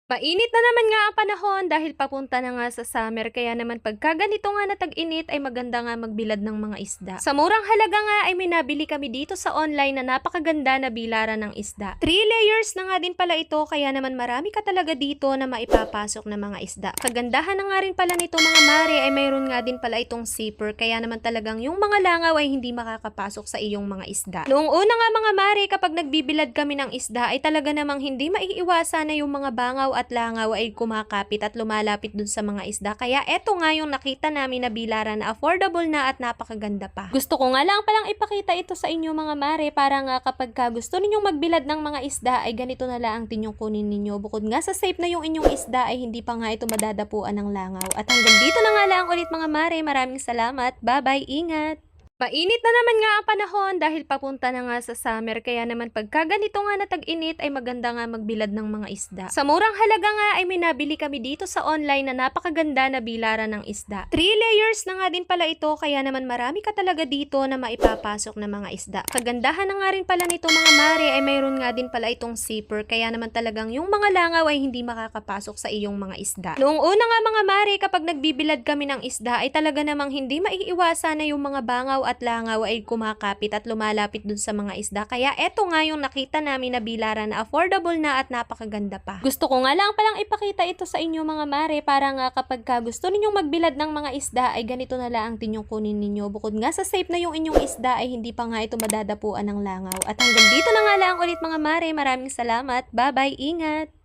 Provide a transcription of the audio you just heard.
Mainit na naman nga ang panahon dahil papunta na nga sa summer kaya naman pagka ganito nga na tag-init ay maganda nga magbilad ng mga isda. Sa murang halaga nga ay may nabili kami dito sa online na napakaganda na bilaran ng isda. 3 layers na nga din pala ito kaya naman marami ka talaga dito na maipapasok na mga isda. Kagandahan na nga rin pala nito mga mare ay mayroon nga din pala itong zipper kaya naman talagang yung mga langaw ay hindi makakapasok sa iyong mga isda. Noong una nga mga mare kapag nagbibilad kami ng isda ay talaga namang hindi maiiwasan na yung mga bangaw at langaw ay kumakapit at lumalapit dun sa mga isda. Kaya eto nga yung nakita namin na bilaran na affordable na at napakaganda pa. Gusto ko nga lang palang ipakita ito sa inyo mga mare para nga kapag gusto ninyong magbilad ng mga isda ay ganito na lang ang tinyong kunin ninyo. Bukod nga sa safe na yung inyong isda ay hindi pa nga ito madadapuan ng langaw. At hanggang dito na nga lang ulit mga mare. Maraming salamat. Bye-bye. Ingat! Mainit na naman nga ang panahon dahil papunta na nga sa summer kaya naman pagka ganito nga na tag-init ay maganda nga magbilad ng mga isda. Sa murang halaga nga ay may nabili kami dito sa online na napakaganda na bilaran ng isda. 3 layers na nga din pala ito kaya naman marami ka talaga dito na maipapasok na mga isda. Kagandahan na nga rin pala nito mga mare ay mayroon nga din pala itong zipper kaya naman talagang yung mga langaw ay hindi makakapasok sa iyong mga isda. Noong una nga mga mare kapag nagbibilad kami ng isda ay talaga namang hindi maiiwasan na yung mga bangaw at langaw ay kumakapit at lumalapit dun sa mga isda. Kaya eto nga yung nakita namin na bilaran na affordable na at napakaganda pa. Gusto ko nga lang palang ipakita ito sa inyo mga mare para nga kapag gusto ninyong magbilad ng mga isda ay ganito na lang ang tinyong kunin ninyo. Bukod nga sa safe na yung inyong isda ay hindi pa nga ito madadapuan ng langaw. At hanggang dito na nga lang ulit mga mare. Maraming salamat. Bye-bye. Ingat!